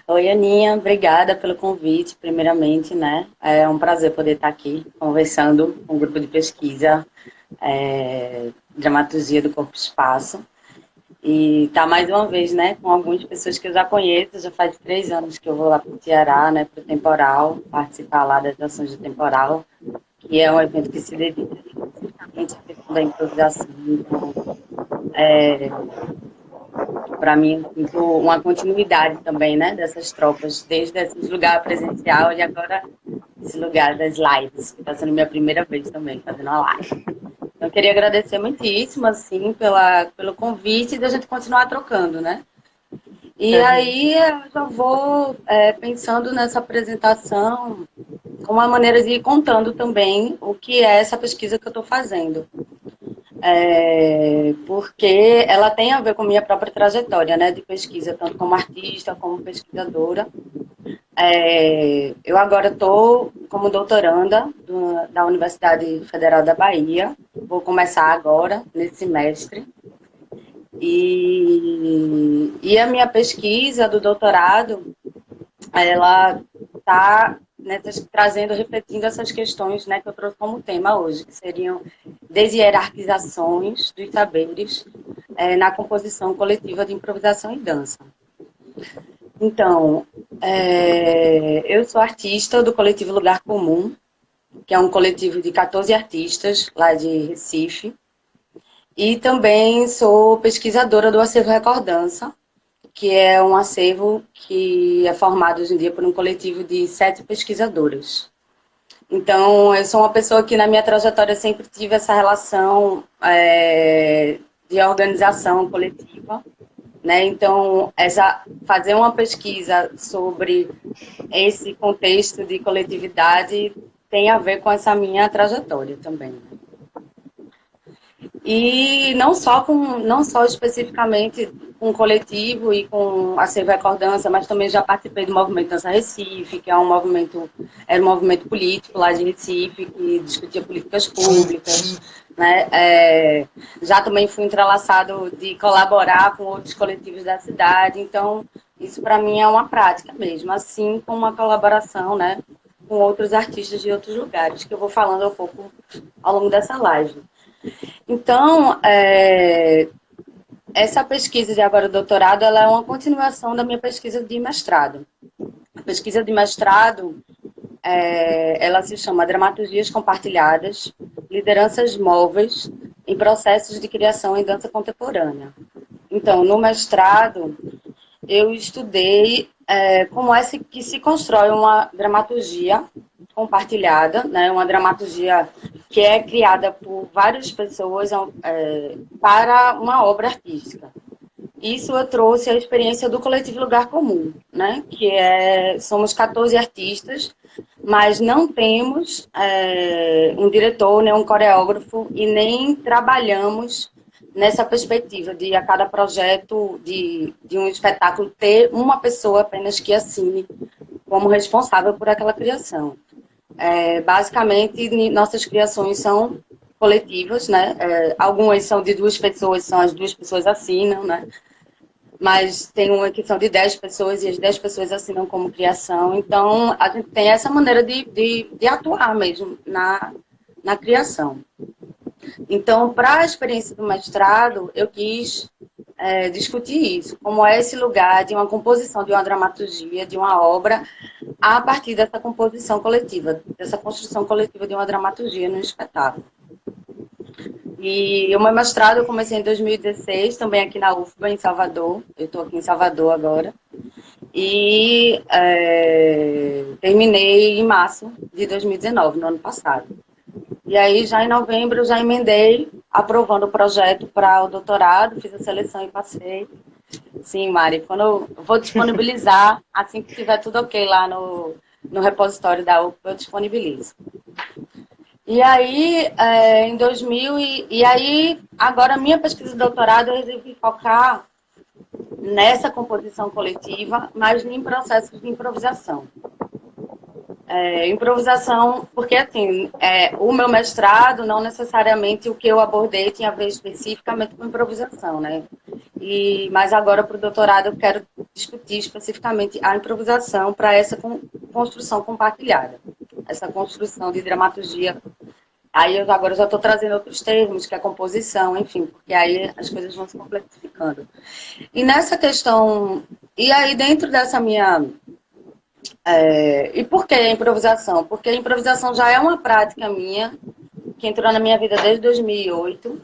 Oi, Aninha, obrigada pelo convite, primeiramente, né? É um prazer poder estar aqui conversando com um grupo de pesquisa, Dramaturgia do Corpo e Espaço. E estar mais uma vez, né, com algumas pessoas que eu já conheço, já faz 3 anos que eu vou lá para o Ceará, né, para o Temporal, participar lá das ações do Temporal, que é um evento que se dedica especificamente à questão da improvisação. Então, para mim, sinto uma continuidade também, né, dessas tropas, desde esse lugar presencial e agora esse lugar das lives, que está sendo minha primeira vez também fazendo uma live. Então, eu queria agradecer muitíssimo, assim, pelo convite da gente continuar trocando, né? E Uhum. aí eu já vou pensando nessa apresentação como uma maneira de ir contando também o que é essa pesquisa que eu estou fazendo. Porque ela tem a ver com a minha própria trajetória, né, de pesquisa, tanto como artista, como pesquisadora. Eu agora estou como doutoranda da Universidade Federal da Bahia, vou começar agora, nesse semestre, e a minha pesquisa do doutorado, ela está trazendo, refletindo essas questões, né, que eu trouxe como tema hoje, que seriam deshierarquizações dos saberes na composição coletiva de improvisação e dança. Então, eu sou artista do coletivo Lugar Comum, que é um coletivo de 14 artistas lá de Recife, e também sou pesquisadora do Acervo Recordança, que é um acervo que é formado hoje em dia por um coletivo de 7 pesquisadoras. Então, eu sou uma pessoa que na minha trajetória sempre tive essa relação de organização coletiva, né? Então, fazer uma pesquisa sobre esse contexto de coletividade tem a ver com essa minha trajetória também. E não só especificamente com o coletivo e com a Save Recordança, mas também já participei do movimento Dança Recife, que era um movimento político lá de Recife, que discutia políticas públicas, né? Já também fui entrelaçado de colaborar com outros coletivos da cidade, então isso para mim é uma prática mesmo, assim como uma colaboração, né, com outros artistas de outros lugares, que eu vou falando um pouco ao longo dessa live. Então, essa pesquisa de agora doutorado, ela é uma continuação da minha pesquisa de mestrado. A pesquisa de mestrado, ela se chama Dramaturgias Compartilhadas, Lideranças Móveis em Processos de Criação em Dança Contemporânea. Então, no mestrado, eu estudei como é que se constrói uma dramaturgia compartilhada, né? Uma dramaturgia que é criada por várias pessoas para uma obra artística. Isso eu trouxe a experiência do coletivo Lugar Comum, né? Somos 14 artistas, mas não temos um diretor, nem um coreógrafo e nem trabalhamos nessa perspectiva de a cada projeto de um espetáculo ter uma pessoa apenas que assine como responsável por aquela criação. Basicamente, nossas criações são coletivas, né? Algumas são de 2 pessoas, são as 2 pessoas assinam, né? Mas tem uma que são de 10 pessoas e as 10 pessoas assinam como criação. Então, a gente tem essa maneira de atuar mesmo na criação. Então, para a experiência do mestrado, eu quis discutir isso, como é esse lugar de uma composição, de uma dramaturgia, de uma obra, a partir dessa composição coletiva, dessa construção coletiva de uma dramaturgia no espetáculo. E o meu mestrado eu comecei em 2016, também aqui na UFBA, em Salvador. Eu estou aqui em Salvador agora. E terminei em março de 2019, no ano passado. E aí, já em novembro, eu já emendei, aprovando o projeto para o doutorado, fiz a seleção e passei. Sim, Mari, quando eu vou disponibilizar, assim que tiver tudo ok lá no repositório da UFBA, eu disponibilizo. E aí, em 2000, e aí, agora a minha pesquisa de doutorado, eu resolvi focar nessa composição coletiva, mas em processos de improvisação. Improvisação, porque assim, o meu mestrado, não necessariamente o que eu abordei tinha a ver especificamente com improvisação, né? Mas agora para o doutorado eu quero discutir especificamente a improvisação para essa construção compartilhada, essa construção de dramaturgia. Aí eu agora já estou trazendo outros termos, que é composição, enfim, porque aí as coisas vão se complexificando. E nessa questão, e aí dentro dessa minha e por que a improvisação? Porque a improvisação já é uma prática minha, que entrou na minha vida desde 2008.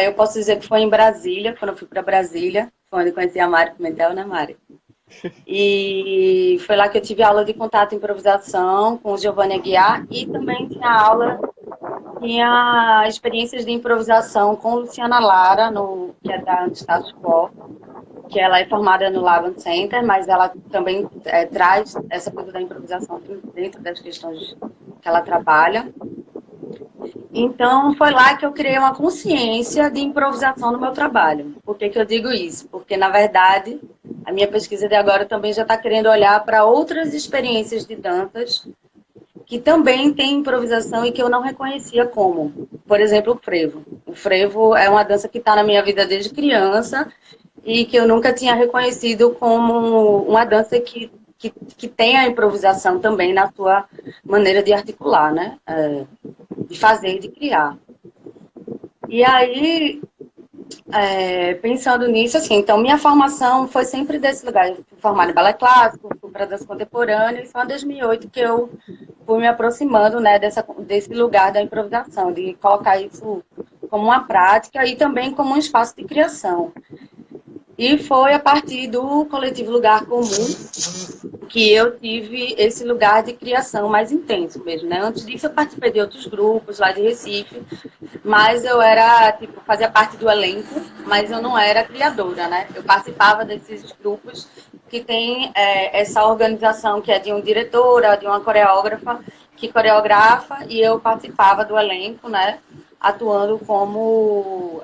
Eu posso dizer que foi em Brasília, quando eu fui para Brasília, foi onde eu conheci a Mari Pimentel, né, Mari? E foi lá que eu tive aula de contato e improvisação com o Giovanni Aguiar e também tinha experiências de improvisação com Luciana Lara, que é da Status Quo, que ela é formada no Laban Center, mas ela também traz essa coisa da improvisação dentro das questões que ela trabalha. Então, foi lá que eu criei uma consciência de improvisação no meu trabalho. Por que eu digo isso? Porque, na verdade, a minha pesquisa de agora também já está querendo olhar para outras experiências de danças que também tem improvisação e que eu não reconhecia como. Por exemplo, o frevo. O frevo é uma dança que está na minha vida desde criança e que eu nunca tinha reconhecido como uma dança que tem a improvisação também na sua maneira de articular, né? De fazer, de criar. E aí, pensando nisso, assim, então minha formação foi sempre desse lugar. Eu fui formada em balé clássico, fui para dança contemporânea, e só em 2008 que eu fui me aproximando, né, desse lugar da improvisação, de colocar isso como uma prática e também como um espaço de criação. E foi a partir do coletivo Lugar Comum que eu tive esse lugar de criação mais intenso mesmo, né? Antes disso eu participei de outros grupos lá de Recife, mas eu era, tipo, fazia parte do elenco, mas eu não era criadora, né? Eu participava desses grupos que tem essa organização que é de uma diretora, de uma coreógrafa, que coreografa, e eu participava do elenco, né? Atuando como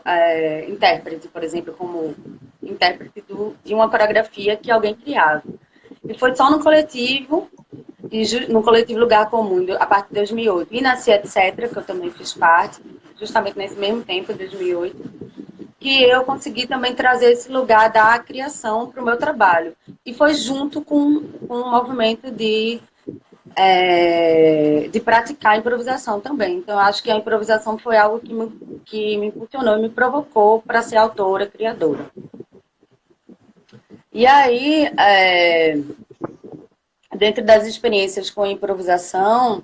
intérprete, por exemplo, como intérprete de uma coreografia que alguém criava. E foi só no coletivo Lugar Comum, a partir de 2008. E Nasci Etc., que eu também fiz parte, justamente nesse mesmo tempo, em 2008, que eu consegui também trazer esse lugar da criação para o meu trabalho. E foi junto com um movimento de praticar a improvisação também. Então, eu acho que a improvisação foi algo que me impulsionou e me provocou para ser autora, criadora. E aí, dentro das experiências com improvisação,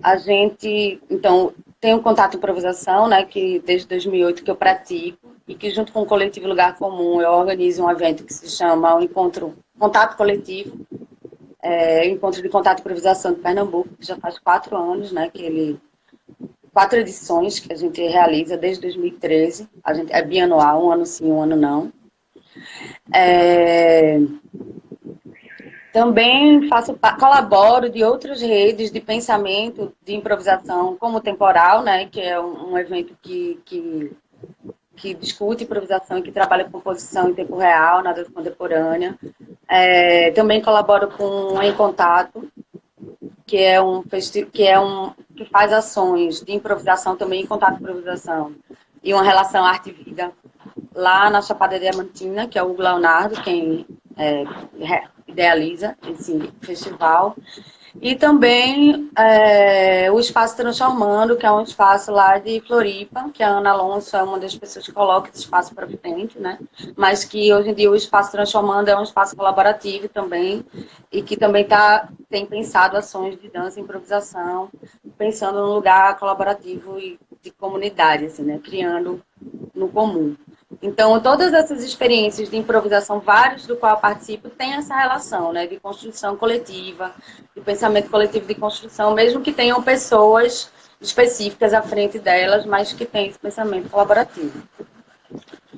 a gente, então, tem um contato improvisação, né, que desde 2008 que eu pratico, e que junto com o coletivo Lugar Comum eu organizo um evento que se chama o Encontro Contato Coletivo, Encontro de Contato e Improvisação de Pernambuco, que já faz 4 anos, né, 4 edições que a gente realiza desde 2013, a gente é bianual, um ano sim, um ano não. Também colaboro de outras redes de pensamento, de improvisação, como o Temporal, né, que é um evento que discute improvisação e que trabalha composição em tempo real, na dança contemporânea. Também colaboro com o Em Contato, que faz ações de improvisação também, em contato com improvisação, e uma relação arte-vida lá na Chapada Diamantina, que é o Hugo Leonardo, quem idealiza esse festival. E também o Espaço Transformando, que é um espaço lá de Floripa, que a Ana Alonso é uma das pessoas que coloca esse espaço para frente, né? Mas que hoje em dia o Espaço Transformando é um espaço colaborativo também, e que também tem pensado ações de dança e improvisação, pensando num lugar colaborativo e de comunidade, assim, né? Criando no comum. Então, todas essas experiências de improvisação, vários do qual eu participo, têm essa relação, né, de construção coletiva, de pensamento coletivo de construção, mesmo que tenham pessoas específicas à frente delas, mas que têm esse pensamento colaborativo.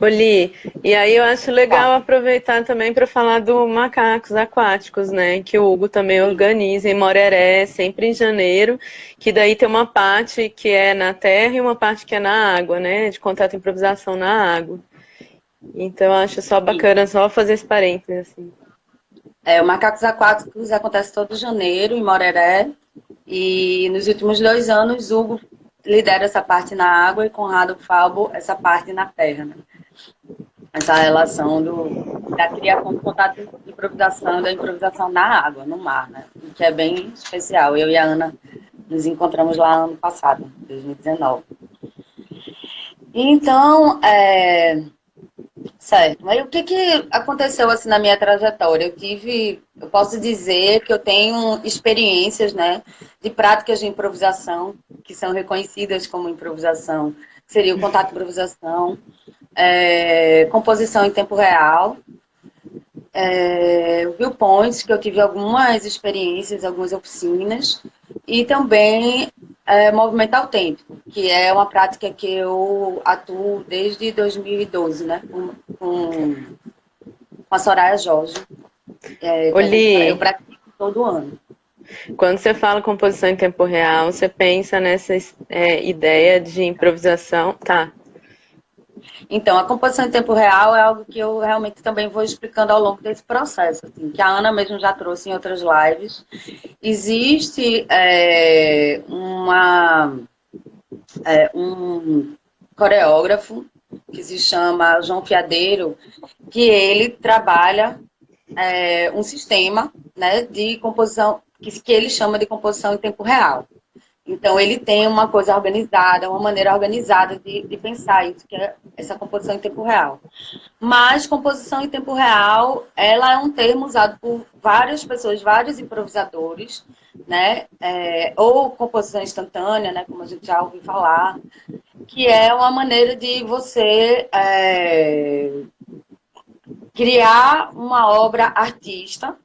Oli, e aí eu acho legal aproveitar também para falar do Macacos Aquáticos, né? Que o Hugo também organiza em Moreré, sempre em janeiro, que daí tem uma parte que é na terra e uma parte que é na água, né? De contato e improvisação na água. Então eu acho só bacana, só fazer esse parênteses, assim. O Macacos Aquáticos acontece todo janeiro, em Moreré. E nos últimos 2 anos, Hugo lidera essa parte na água e Conrado Falbo essa parte na terra, né? Essa relação da criação do contato de improvisação, da improvisação na água, no mar, né? Que é bem especial. Eu e a Ana nos encontramos lá ano passado, 2019. Então, certo. Mas o que aconteceu assim na minha trajetória? Eu posso dizer que eu tenho experiências, né, de práticas de improvisação que são reconhecidas como improvisação, que seria o contato de improvisação, composição em tempo real, viewpoints, que eu tive algumas experiências, algumas oficinas, e também movimento autêntico, que é uma prática que eu atuo desde 2012, né, com a Soraya Jorge, eu pratico todo ano. Quando você fala composição em tempo real, você pensa nessa ideia de improvisação, tá? Então, a composição em tempo real é algo que eu realmente também vou explicando ao longo desse processo, assim, que a Ana mesmo já trouxe em outras lives. Existe um coreógrafo que se chama João Fiadeiro, que ele trabalha um sistema, né, de composição, que ele chama de composição em tempo real. Então, ele tem uma coisa organizada, uma maneira organizada de pensar isso, que é essa composição em tempo real. Mas composição em tempo real, ela é um termo usado por várias pessoas, vários improvisadores, né? Ou composição instantânea, né? Como a gente já ouviu falar, que é uma maneira de você criar uma obra artística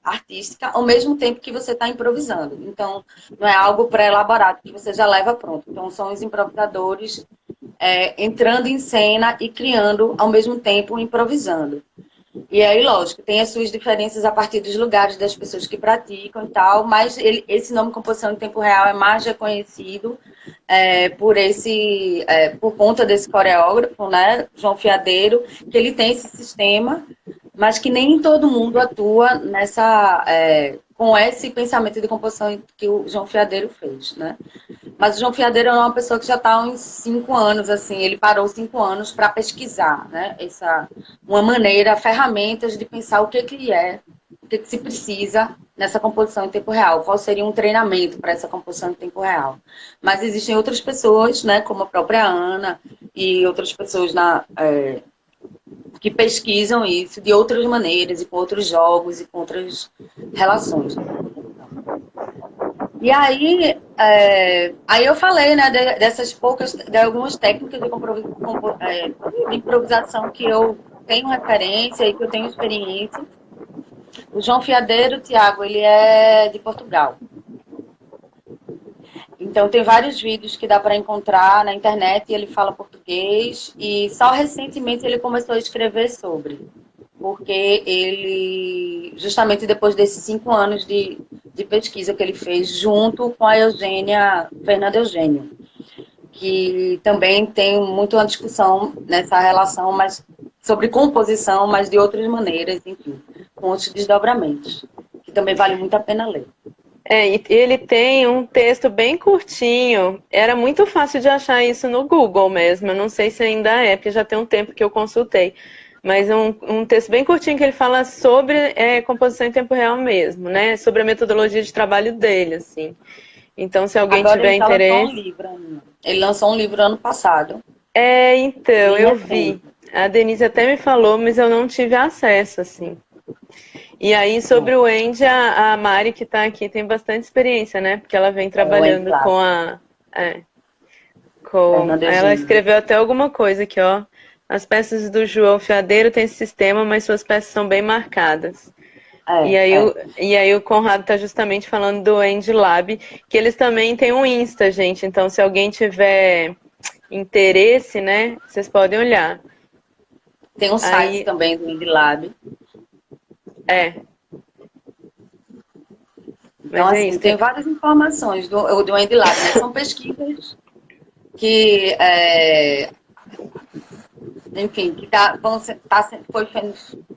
ao mesmo tempo que você está improvisando. Então, não é algo pré-elaborado que você já leva pronto. Então, são os improvisadores entrando em cena e criando ao mesmo tempo, improvisando. E aí, lógico, tem as suas diferenças a partir dos lugares das pessoas que praticam e tal, mas esse nome composição em tempo real é mais reconhecido por conta desse coreógrafo, né, João Fiadeiro, que ele tem esse sistema, mas que nem todo mundo atua com esse pensamento de composição que o João Fiadeiro fez, né? Mas o João Fiadeiro é uma pessoa que já está há uns 5 anos, assim, ele parou 5 anos para pesquisar, né? Uma maneira, ferramentas de pensar o que se precisa nessa composição em tempo real, qual seria um treinamento para essa composição em tempo real. Mas existem outras pessoas, né, como a própria Ana e outras pessoas que pesquisam isso de outras maneiras, e com outros jogos, e com outras relações. E aí, eu falei, né, de algumas técnicas de improvisação que eu tenho referência e que eu tenho experiência. O João Fiadeiro, Tiago, ele é de Portugal. Então, tem vários vídeos que dá para encontrar na internet e ele fala português. E só recentemente ele começou a escrever sobre. Porque ele, justamente depois desses 5 anos de pesquisa que ele fez, junto com a Fernanda Eugênio, que também tem muito uma discussão nessa relação, mas sobre composição, mas de outras maneiras, enfim, com outros desdobramentos, que também vale muito a pena ler. E ele tem um texto bem curtinho. Era muito fácil de achar isso no Google mesmo. Eu não sei se ainda é, porque já tem um tempo que eu consultei. Mas um texto bem curtinho que ele fala sobre composição em tempo real mesmo, né? Sobre a metodologia de trabalho dele, assim. Então, se alguém tiver interesse... Ele lançou um livro ano passado. Então, eu vi. A Denise até me falou, mas eu não tive acesso, assim. E aí, sobre o Andy, a Mari, que está aqui, tem bastante experiência, né? Porque ela vem trabalhando com a... Ela escreveu até alguma coisa aqui, ó. As peças do João Fiadeiro têm esse sistema, mas suas peças são bem marcadas. E aí o Conrado está justamente falando do Andy Lab, que eles também têm um Insta, gente. Então, se alguém tiver interesse, né? Vocês podem olhar. Tem um site também do Andy Lab. Então, assim, tem várias informações do Andy Lab, né? São pesquisas que enfim,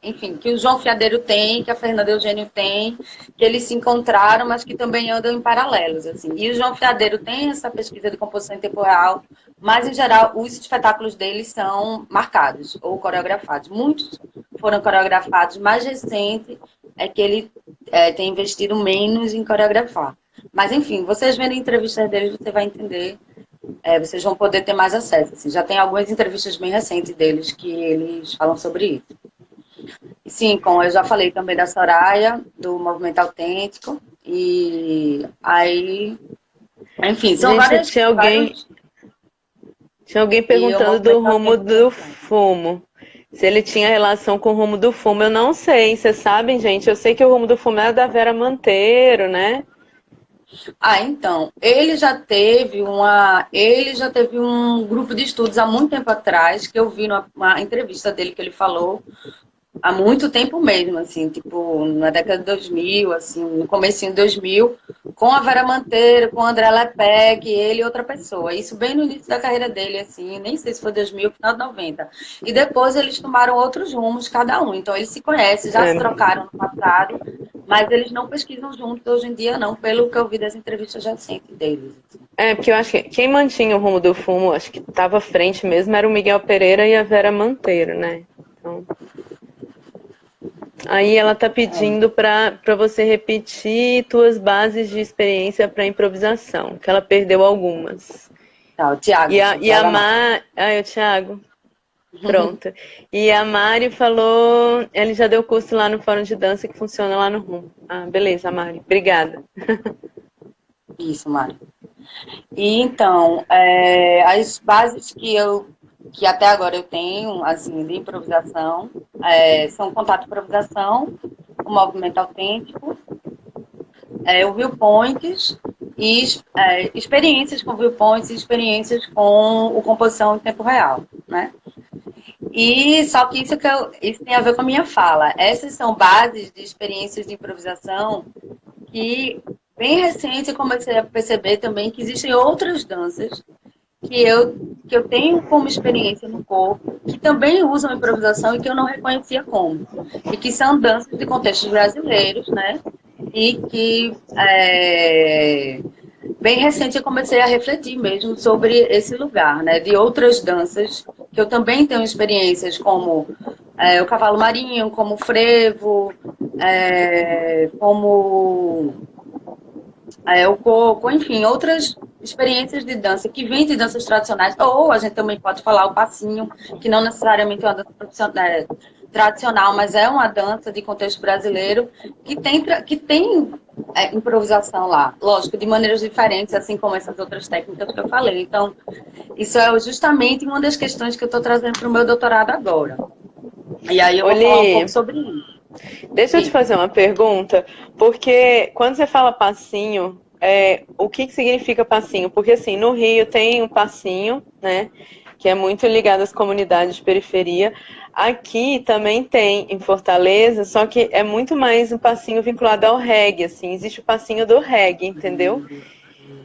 enfim, que o João Fiadeiro tem, que a Fernanda Eugênio tem, que eles se encontraram, mas que também andam em paralelos, assim. E o João Fiadeiro tem essa pesquisa de composição em tempo real, mas, em geral, os espetáculos deles são marcados ou coreografados. Muitos foram coreografados, mais recente é que ele tem investido menos em coreografar. Mas, enfim, vocês vendo entrevistas deles, você vai entender, vocês vão poder ter mais acesso. Assim. Já tem algumas entrevistas bem recentes deles que eles falam sobre isso. E, sim, como eu já falei também da Soraya, do Movimento Autêntico, e aí, enfim, são Gente, tinha alguém perguntando do rumo do fumo. Se ele tinha relação com o rumo do fumo, eu não sei. Vocês sabem, gente? Eu sei que o rumo do fumo era da Vera Manteiro, né? Então, ele já teve um grupo de estudos há muito tempo atrás, que eu vi numa entrevista dele que ele falou, há muito tempo mesmo, assim, tipo, na década de 2000, assim, no comecinho de 2000, com a Vera Manteiro, com o André Lepec, ele e outra pessoa. Isso bem no início da carreira dele, assim, nem sei se foi 2000, final de 90. E depois eles tomaram outros rumos, cada um. Então, eles se conhecem, já se trocaram no passado, mas eles não pesquisam juntos hoje em dia, não, pelo que eu vi das entrevistas recentes deles. Assim. Porque eu acho que quem mantinha o rumo do fumo, acho que estava à frente mesmo, era o Miguel Pereira e a Vera Manteiro, né? Então... Aí ela tá pedindo para você repetir tuas bases de experiência para improvisação, que ela perdeu algumas. Tá, o Thiago. O Thiago. Pronto. E a Mari falou, ele já deu curso lá no Fórum de Dança que funciona lá no RUM. Ah, beleza, Mari. Obrigada. Isso, Mari. E então, as bases que até agora eu tenho, assim, de improvisação, são contato improvisação, o movimento autêntico, o viewpoints e experiências com viewpoints e experiências com o composição em tempo real, né? E só que isso tem a ver com a minha fala. Essas são bases de experiências de improvisação que, bem recente, eu comecei a perceber também que existem outras danças que eu tenho como experiência no corpo, que também usam improvisação e que eu não reconhecia como. E que são danças de contextos brasileiros, né? E que, bem recente, eu comecei a refletir mesmo sobre esse lugar, né? De outras danças, que eu também tenho experiências como o cavalo marinho, como o frevo, como o coco, enfim, outras experiências de dança que vêm de danças tradicionais, ou a gente também pode falar o passinho, que não necessariamente é uma dança tradicional, mas é uma dança de contexto brasileiro que tem improvisação lá, lógico, de maneiras diferentes, assim como essas outras técnicas que eu falei. Então, isso é justamente uma das questões que eu estou trazendo para o meu doutorado agora. E aí eu vou falar um pouco sobre isso. Deixa eu te fazer uma pergunta, porque quando você fala passinho, o que significa passinho? Porque assim, no Rio tem um passinho, né, que é muito ligado às comunidades de periferia. Aqui também tem, em Fortaleza, só que é muito mais um passinho vinculado ao reggae, assim, existe o passinho do reggae, entendeu?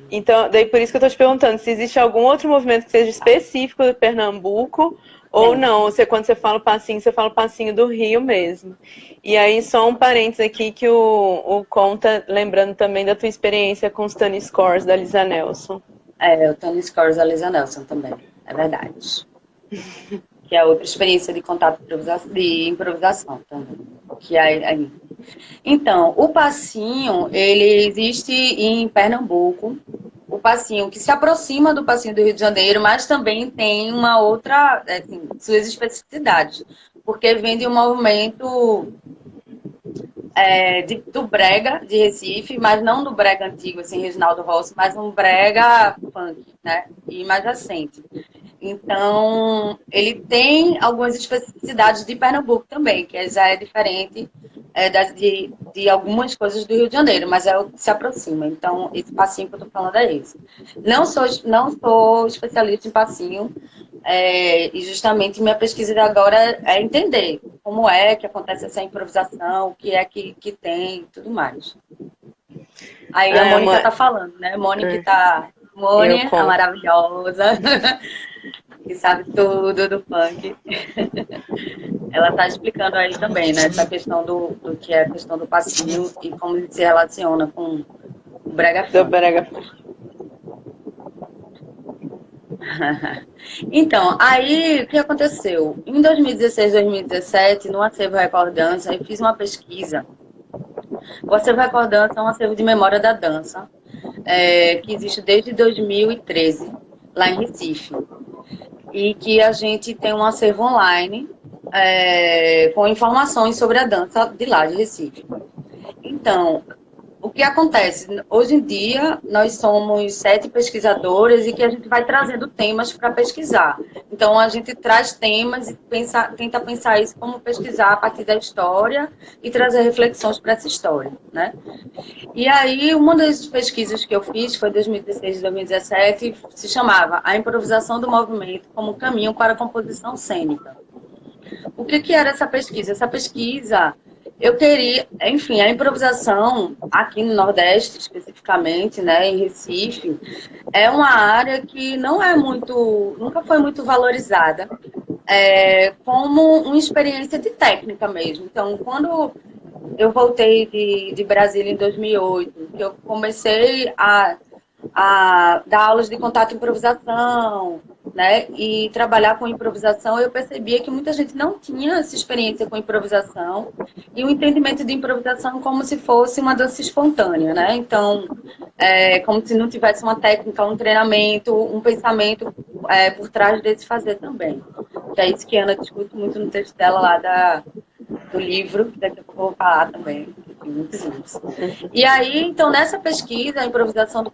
Então, daí por isso que eu tô te perguntando, se existe algum outro movimento que seja específico de Pernambuco, ou não, quando você fala o passinho do Rio mesmo. E aí, só um parênteses aqui que o Conta, lembrando também da tua experiência com os Tony Scores da Lisa Nelson. O Tony Scores da Lisa Nelson também, é verdade. Que é outra experiência de contato de improvisação também. Então, o passinho, ele existe em Pernambuco, o passinho que se aproxima do passinho do Rio de Janeiro, mas também tem uma outra, assim, suas especificidades, porque vem de um movimento do brega de Recife, mas não do brega antigo, assim, Reginaldo Rossi, mas um brega funk, né, e mais recente. Então, ele tem algumas especificidades de Pernambuco também, que já é diferente de algumas coisas do Rio de Janeiro, mas é o que se aproxima. Então, esse passinho que eu estou falando é esse. Não sou especialista em passinho, e justamente minha pesquisa de agora é entender como é que acontece essa improvisação, o que é que tem e tudo mais. Aí a Mônica está falando, né? Mônica, a maravilhosa. que sabe tudo do funk. Ela está explicando aí também, né, essa questão do que é a questão do passinho e como ele se relaciona com o brega Do funk. brega. Então, aí o que aconteceu? Em 2016, 2017, no Acervo Recordança, eu fiz uma pesquisa. O Acervo Recordança é um acervo de memória da dança, que existe desde 2013, lá em Recife. E que a gente tem um acervo online com informações sobre a dança de lá, de Recife. Então, o que acontece? Hoje em dia, nós somos 7 pesquisadoras e que a gente vai trazendo temas para pesquisar. Então, a gente traz temas e tenta pensar isso como pesquisar a partir da história e trazer reflexões para essa história, né? E aí, uma das pesquisas que eu fiz foi em 2016 e 2017, se chamava A Improvisação do Movimento como Caminho para a Composição Cênica. O que era essa pesquisa? Essa pesquisa, eu queria, enfim, a improvisação aqui no Nordeste, especificamente, né, em Recife, é uma área que não é muito, nunca foi muito valorizada, como uma experiência de técnica mesmo. Então, quando eu voltei de Brasília em 2008, que eu comecei a dar aulas de contato e improvisação, né? E trabalhar com improvisação, eu percebia que muita gente não tinha essa experiência com improvisação e o entendimento de improvisação como se fosse uma dança espontânea, né? Então, como se não tivesse uma técnica, um treinamento, um pensamento por trás desse fazer também. Que é isso que a Ana discute muito no texto dela lá do livro, que daqui a pouco eu vou falar também, tem muitos livros. E aí, então, nessa pesquisa, a improvisação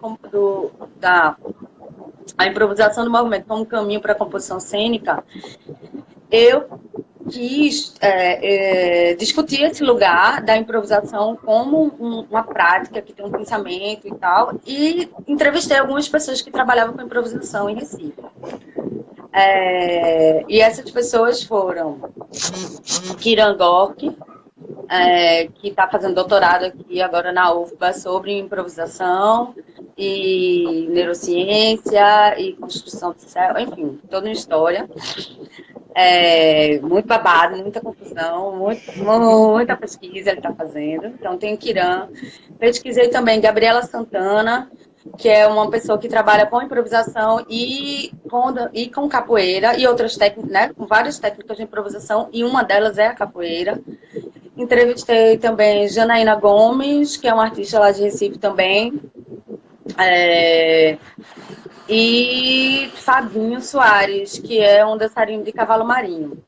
a improvisação do movimento como caminho para a composição cênica, eu quis discutir esse lugar da improvisação como uma prática que tem um pensamento e tal, e entrevistei algumas pessoas que trabalhavam com improvisação em Recife. E essas pessoas foram Kiran Gork, que está fazendo doutorado aqui agora na UFBA sobre improvisação e neurociência e construção de céu, enfim, toda uma história. Muito babado, muita confusão, muita pesquisa ele está fazendo. Então, tem Kiran. Pesquisei também Gabriela Santana, que é uma pessoa que trabalha com improvisação e com capoeira e outras técnicas, né, com várias técnicas de improvisação, e uma delas é a capoeira. Entrevistei também Janaína Gomes, que é uma artista lá de Recife também, e Fabinho Soares, que é um dançarino de cavalo marinho.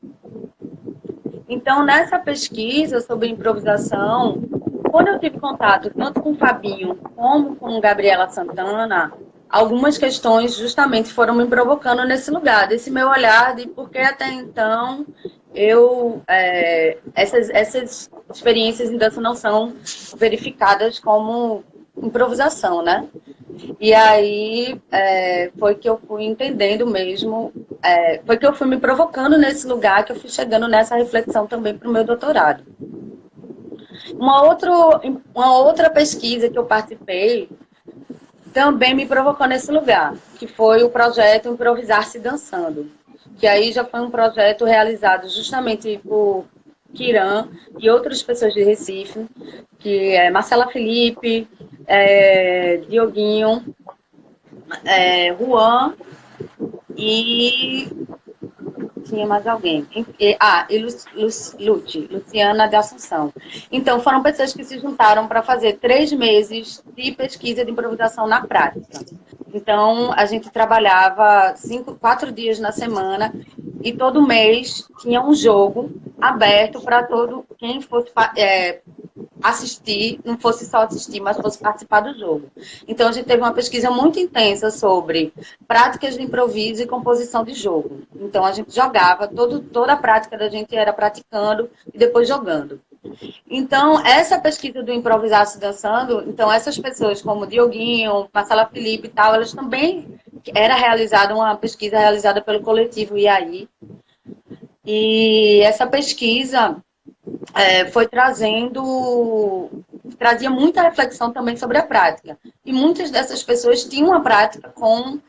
Então, nessa pesquisa sobre improvisação, quando eu tive contato tanto com o Fabinho como com Gabriela Santana, algumas questões justamente foram me provocando nesse lugar, desse meu olhar de por que até então essas experiências em dança não são verificadas como improvisação, né? E aí foi que eu fui entendendo mesmo, foi que eu fui me provocando nesse lugar, que eu fui chegando nessa reflexão também para o meu doutorado. Uma outra pesquisa que eu participei também me provocou nesse lugar, que foi o projeto Improvisar-se Dançando, que aí já foi um projeto realizado justamente por Kiran e outras pessoas de Recife, que é Marcela Felipe, Dioguinho, Juan e tinha mais alguém. Luciana de Assunção. Então, foram pessoas que se juntaram para fazer 3 meses de pesquisa de improvisação na prática. Então, a gente trabalhava 4 dias na semana e todo mês tinha um jogo aberto para todo quem fosse assistir, não fosse só assistir, mas fosse participar do jogo. Então, a gente teve uma pesquisa muito intensa sobre práticas de improviso e composição de jogo. Então, a gente jogava, toda a prática da gente era praticando e depois jogando. Então, essa pesquisa do Improvisar-se Dançando, então, essas pessoas como Dioguinho, Marcela Felipe e tal, elas também era realizada uma pesquisa realizada pelo coletivo IAI. E essa pesquisa trazia muita reflexão também sobre a prática. E muitas dessas pessoas tinham uma prática com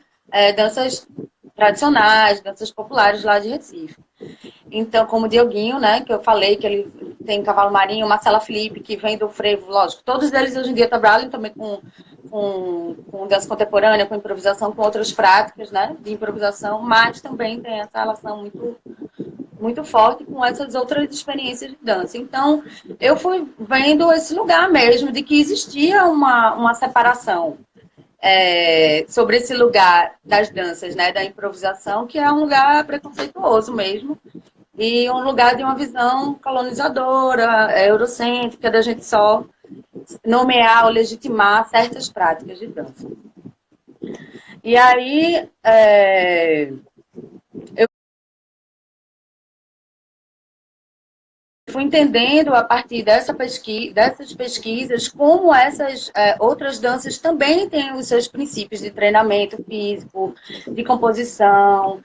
danças tradicionais, danças populares lá de Recife. Então, como o Dioguinho, né, que eu falei que ele tem Cavalo Marinho, Marcela Felipe, que vem do frevo, lógico, todos eles hoje em dia trabalham também com dança contemporânea, com improvisação, com outras práticas, né, de improvisação, mas também tem essa relação muito forte com essas outras experiências de dança. Então, eu fui vendo esse lugar mesmo, de que existia uma separação sobre esse lugar das danças, né, da improvisação, que é um lugar preconceituoso mesmo, e um lugar de uma visão colonizadora, eurocêntrica, da gente só nomear ou legitimar certas práticas de dança. E aí, eu fui entendendo a partir dessas pesquisas como essas outras danças também têm os seus princípios de treinamento físico, de composição,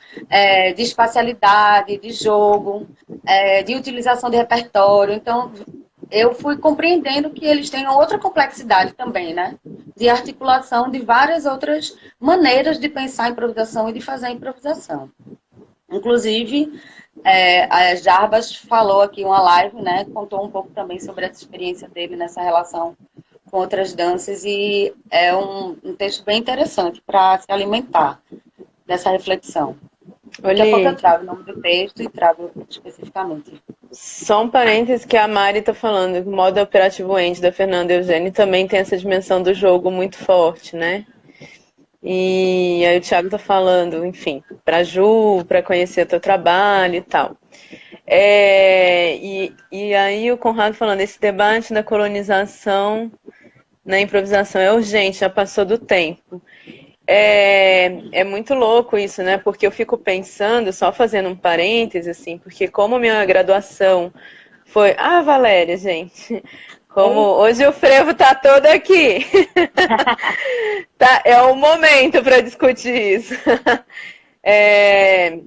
de espacialidade, de jogo, de utilização de repertório. Então, eu fui compreendendo que eles têm outra complexidade também, né? De articulação de várias outras maneiras de pensar a improvisação e de fazer a improvisação. Inclusive, a Jarbas falou aqui uma live, né? Contou um pouco também sobre essa experiência dele nessa relação com outras danças, e é um texto bem interessante para se alimentar dessa reflexão. Daqui a pouco eu trago o nome do texto e trago especificamente. Só um parênteses que a Mari está falando, o modo operativo End da Fernanda Eugênio também tem essa dimensão do jogo muito forte, né? E aí o Thiago tá falando, enfim, pra Ju, para conhecer o teu trabalho e tal. E aí o Conrado falando, esse debate da colonização na improvisação é urgente, já passou do tempo. É muito louco isso, né? Porque eu fico pensando, só fazendo um parêntese, assim, porque como minha graduação foi... Ah, Valéria, gente... Como hoje o frevo tá todo aqui. Tá, é o momento para discutir isso.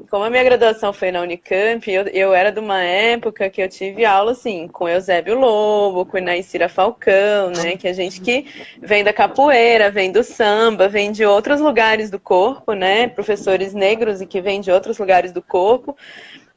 Como a minha graduação foi na Unicamp, eu era de uma época que eu tive aula assim, com Eusébio Lobo, com Inaicira Falcão, né? Que a gente que vem da capoeira, vem do samba, vem de outros lugares do corpo, né? Professores negros e que vêm de outros lugares do corpo.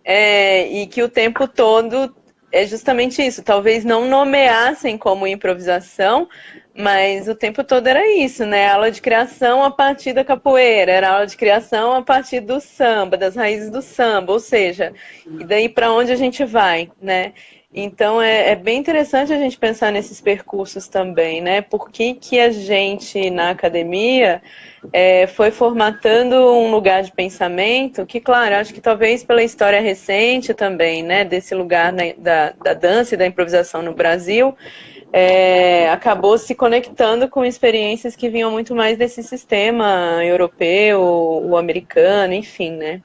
E que o tempo todo é justamente isso, talvez não nomeassem como improvisação, mas o tempo todo era isso, né? Aula de criação a partir da capoeira, era aula de criação a partir do samba, das raízes do samba, ou seja, e daí para onde a gente vai, né? Então é bem interessante a gente pensar nesses percursos também, né? Por que a gente na academia foi formatando um lugar de pensamento que, claro, acho que talvez pela história recente também, né, desse lugar da dança e da improvisação no Brasil, acabou se conectando com experiências que vinham muito mais desse sistema europeu, o americano, enfim, né?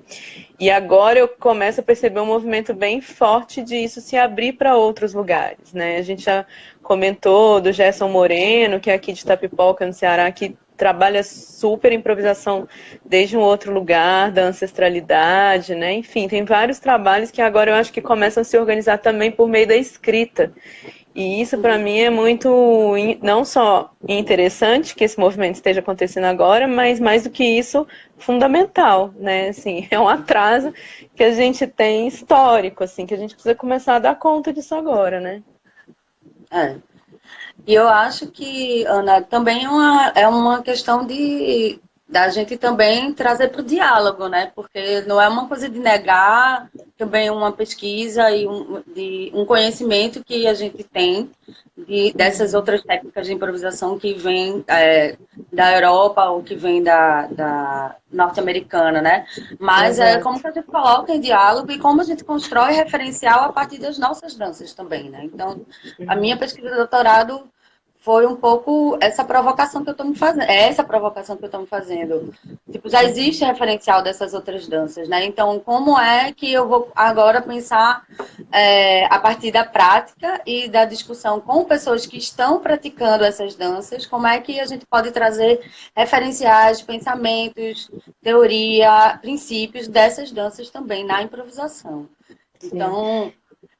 E agora eu começo a perceber um movimento bem forte de isso se abrir para outros lugares, né? A gente já comentou do Gerson Moreno, que é aqui de Itapipoca, no Ceará, que trabalha super improvisação desde um outro lugar, da ancestralidade, né? Enfim, tem vários trabalhos que agora eu acho que começam a se organizar também por meio da escrita. E isso, para mim, é muito, não só interessante que esse movimento esteja acontecendo agora, mas mais do que isso, fundamental, né? Assim, é um atraso que a gente tem histórico, assim, que a gente precisa começar a dar conta disso agora, né? E eu acho que, Ana, também é uma questão da gente também trazer para o diálogo, né? Porque não é uma coisa de negar também uma pesquisa e um conhecimento que a gente tem dessas outras técnicas de improvisação que vêm da Europa ou que vêm da norte-americana, né? Mas como que a gente coloca em diálogo e como a gente constrói referencial a partir das nossas danças também, né? Então, a minha pesquisa de doutorado foi um pouco essa provocação que eu estou me fazendo. Tipo, já existe referencial dessas outras danças, né? Então, como é que eu vou agora pensar a partir da prática e da discussão com pessoas que estão praticando essas danças, como é que a gente pode trazer referenciais, pensamentos, teoria, princípios dessas danças também na improvisação. Então...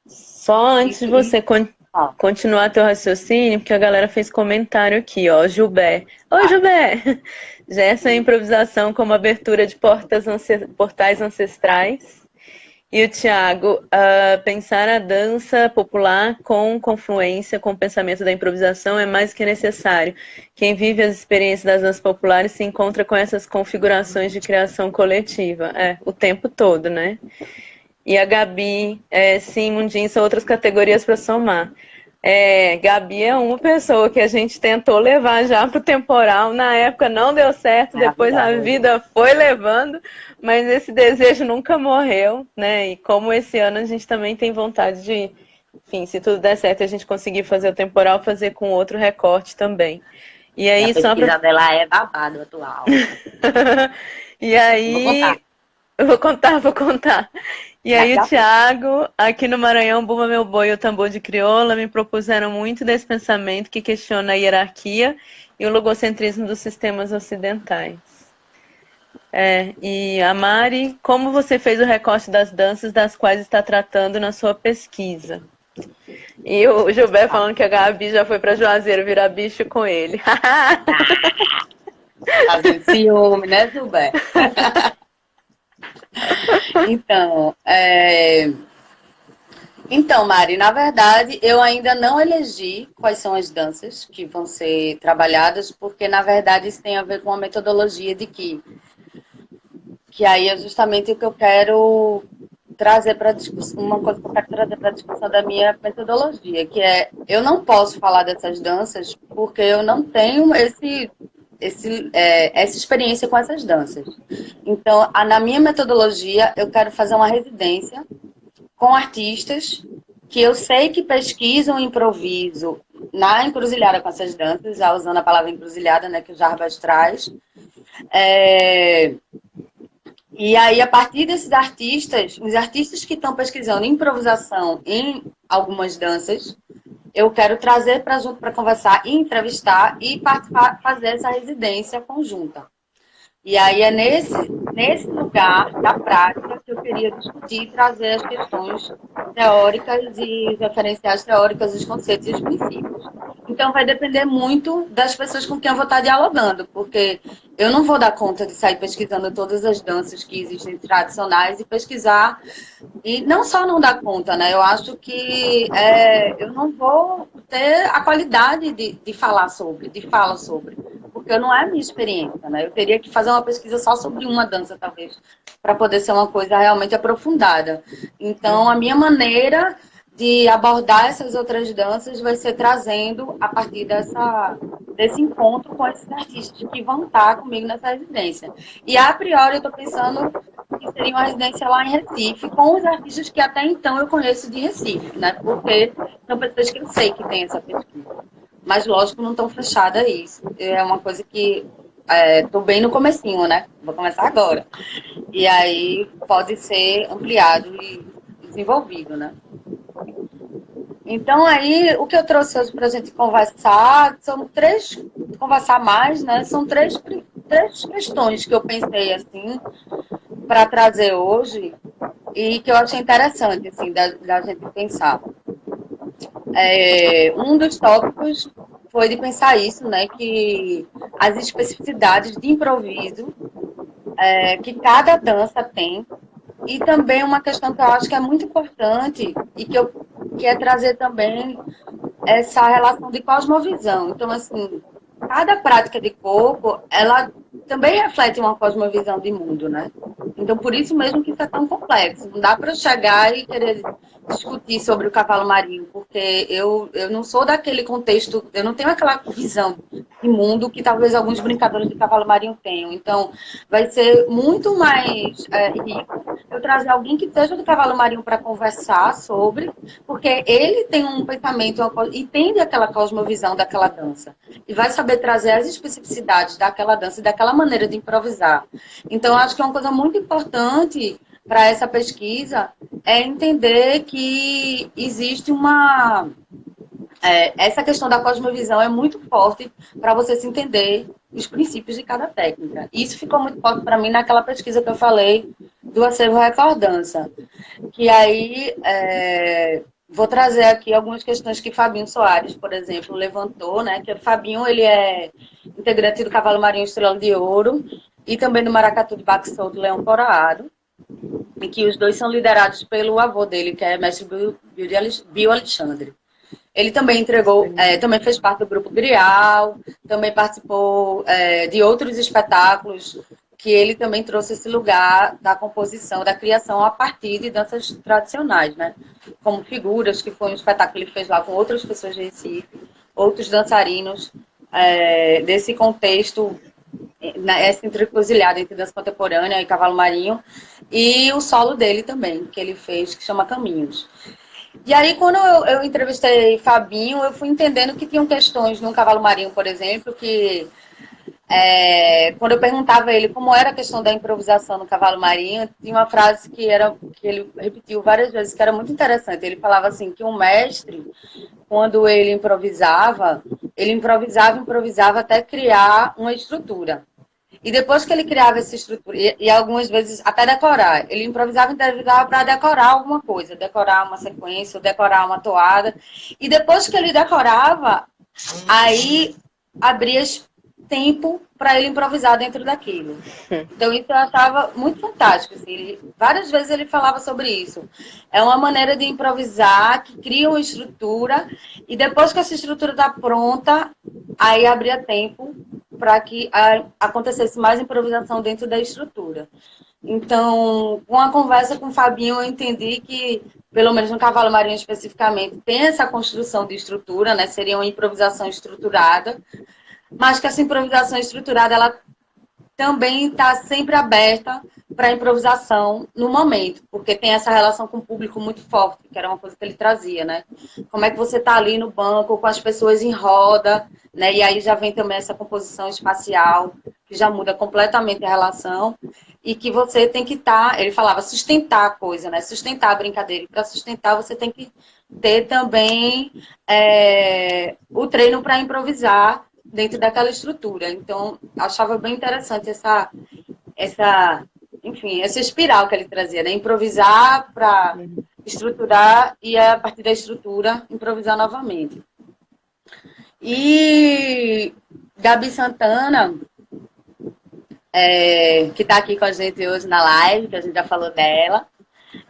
Só antes de você continuar teu raciocínio, porque a galera fez comentário aqui, ó, Gilberto. Oi, Gilberto! Gerson, a improvisação como abertura de portais ancestrais. E o Tiago, pensar a dança popular com confluência com o pensamento da improvisação é mais que necessário. Quem vive as experiências das danças populares se encontra com essas configurações de criação coletiva. O tempo todo, né? E a Gabi, sim, Mundinho, são outras categorias para somar. Gabi é uma pessoa que a gente tentou levar já para o temporal, na época não deu certo, depois a vida foi levando, mas esse desejo nunca morreu, né? E como esse ano a gente também tem vontade de, enfim, se tudo der certo, a gente conseguir fazer o temporal, fazer com outro recorte também. E aí, a pesquisa dela é babado atual. E aí... Vou contar. E aí, Tiago, aqui no Maranhão, Bumba Meu Boi e o Tambor de Crioula me propuseram muito desse pensamento que questiona a hierarquia e o logocentrismo dos sistemas ocidentais. E a Mari, como você fez o recorte das danças das quais está tratando na sua pesquisa? E o Gilberto falando que a Gabi já foi para Juazeiro virar bicho com ele. Fazendo ciúme, né, Gilberto? Então, Mari, na verdade, eu ainda não elegi quais são as danças que vão ser trabalhadas, porque, na verdade, isso tem a ver com a metodologia de que aí é justamente o que eu quero trazer para discussão, uma coisa que eu quero trazer para a discussão da minha metodologia, que é, eu não posso falar dessas danças porque eu não tenho essa experiência com essas danças. Então, na minha metodologia, eu quero fazer uma residência com artistas que eu sei que pesquisam improviso na encruzilhada com essas danças, já usando a palavra encruzilhada, né, que o Jarbas traz. E aí, a partir desses artistas, os artistas que estão pesquisando improvisação em algumas danças, eu quero trazer para junto para conversar e entrevistar e participar, fazer essa residência conjunta. E aí é nesse lugar da prática que eu queria discutir e trazer as questões teóricas e referenciais teóricas, os conceitos e os princípios. Então vai depender muito das pessoas com quem eu vou estar dialogando, porque eu não vou dar conta de sair pesquisando todas as danças que existem tradicionais e pesquisar, e não só não dar conta, né? Eu acho que eu não vou ter a qualidade de falar sobre, porque não é a minha experiência, né? Eu teria que fazer uma pesquisa só sobre uma dança, talvez, para poder ser uma coisa realmente aprofundada. Então, a minha maneira de abordar essas outras danças vai ser trazendo a partir desse encontro com esses artistas que vão estar comigo nessa residência. E, a priori, eu estou pensando que seria uma residência lá em Recife, com os artistas que até então eu conheço de Recife, né? Porque são pessoas que eu sei que têm essa pesquisa. Mas, lógico, não estão fechadas a isso. É uma coisa que estou bem no comecinho, né? Vou começar agora. E aí pode ser ampliado e desenvolvido, né? Então, aí, o que eu trouxe hoje para a gente conversar, conversar mais, né? São três questões que eu pensei, assim, para trazer hoje e que eu achei interessante, assim, da gente pensar. Um dos tópicos foi de pensar isso, né? Que as especificidades de improviso que cada dança tem, e também uma questão que eu acho que é muito importante e que é trazer também essa relação de cosmovisão. Então, assim, cada prática de corpo, ela também reflete uma cosmovisão de mundo, né? Então, por isso mesmo que isso é tão complexo. Não dá para chegar e querer discutir sobre o cavalo marinho, porque eu não sou daquele contexto, eu não tenho aquela visão de mundo que talvez alguns brincadores de cavalo marinho tenham. Então, vai ser muito mais rico eu trazer alguém que seja do cavalo marinho para conversar sobre, porque ele tem um pensamento, entende aquela cosmovisão daquela dança, e vai saber trazer as especificidades daquela dança e daquela maneira de improvisar. Então, acho que é uma coisa muito importante para essa pesquisa é entender que existe essa questão da cosmovisão é muito forte para você se entender os princípios de cada técnica. Isso ficou muito forte para mim naquela pesquisa que eu falei do acervo recordança. Que aí vou trazer aqui algumas questões que Fabinho Soares, por exemplo, levantou, né? Que o Fabinho, ele é integrante do Cavalo Marinho Estrela de Ouro e também do Maracatu de Baque Solto Leão Coroado, e que os dois são liderados pelo avô dele, que é mestre Bio Alexandre. Ele também também fez parte do Grupo Grial, também participou de outros espetáculos, que ele também trouxe esse lugar da composição, da criação a partir de danças tradicionais, né? Como Figuras, que foi um espetáculo que ele fez lá com outras pessoas de Recife, outros dançarinos desse contexto, essa entrecruzilhada entre dança contemporânea e cavalo marinho, e o solo dele também, que ele fez, que chama Caminhos. E aí, quando eu entrevistei Fabinho, eu fui entendendo que tinham questões no cavalo marinho, por exemplo, que quando eu perguntava a ele como era a questão da improvisação no cavalo marinho, tinha uma frase que ele repetiu várias vezes, que era muito interessante. Ele falava assim, que um mestre, quando ele improvisava até criar uma estrutura. E depois que ele criava essa estrutura, e algumas vezes até decorar, ele improvisava para decorar alguma coisa, decorar uma sequência, decorar uma toada. E depois que ele decorava, aí abria tempo para ele improvisar dentro daquilo. Então isso eu achava muito fantástico. Assim. Várias vezes ele falava sobre isso. É uma maneira de improvisar que cria uma estrutura e depois que essa estrutura está pronta, aí abria tempo para que acontecesse mais improvisação dentro da estrutura. Então, com a conversa com o Fabinho, eu entendi que, pelo menos no cavalo marinho especificamente, tem essa construção de estrutura, né? Seria uma improvisação estruturada, mas que essa improvisação estruturada, ela também está sempre aberta para improvisação no momento, porque tem essa relação com o público muito forte, que era uma coisa que ele trazia, né? Como é que você está ali no banco, com as pessoas em roda, né? E aí já vem também essa composição espacial, que já muda completamente a relação, e que você tem que estar, ele falava, sustentar a coisa, né? Sustentar a brincadeira. E para sustentar, você tem que ter também o treino para improvisar dentro daquela estrutura. Então, achava bem interessante enfim, essa espiral que ele trazia, né? Improvisar para estruturar e, a partir da estrutura, improvisar novamente. E Gabi Santana, que está aqui com a gente hoje na live, que a gente já falou dela.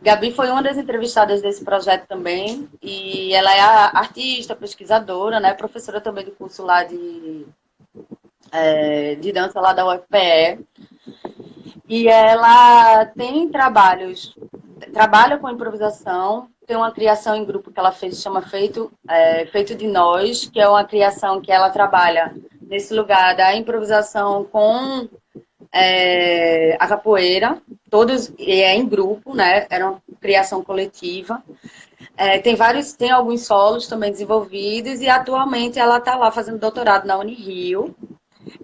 Gabi foi uma das entrevistadas desse projeto também, e ela é artista, pesquisadora, né? Professora também do curso lá de dança lá da UFPE. E ela tem trabalha com improvisação, tem uma criação em grupo que ela fez, chama Feito de Nós, que é uma criação que ela trabalha nesse lugar da improvisação com a capoeira, todos em grupo, né? Era uma criação coletiva. Tem alguns solos também desenvolvidos e atualmente ela está lá fazendo doutorado na Unirio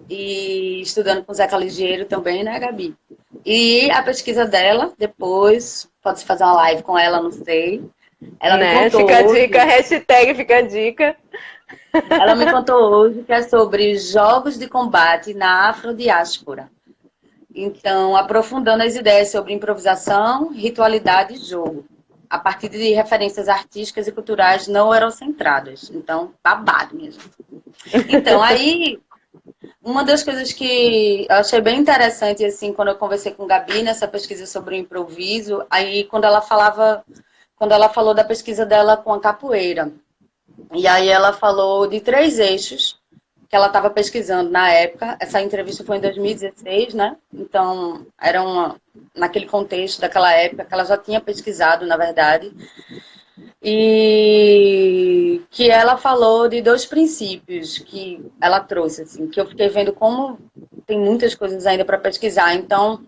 e estudando com o Zeca Ligeiro também, né, Gabi? E a pesquisa dela, depois, pode-se fazer uma live com ela, não sei. Ela me contou fica a hoje, dica, hashtag fica a dica. Ela me contou hoje que é sobre jogos de combate na afrodiáspora. Então, aprofundando as ideias sobre improvisação, ritualidade e jogo, a partir de referências artísticas e culturais não eurocentradas. Então, babado mesmo. Então, aí, uma das coisas que eu achei bem interessante, assim, quando eu conversei com a Gabi nessa pesquisa sobre o improviso, aí quando ela falou da pesquisa dela com a capoeira, e aí ela falou de 3 eixos que ela estava pesquisando na época. Essa entrevista foi em 2016, né? Então, era naquele contexto daquela época que ela já tinha pesquisado, na verdade. E que ela falou de 2 princípios que ela trouxe, assim, que eu fiquei vendo como tem muitas coisas ainda para pesquisar. Então,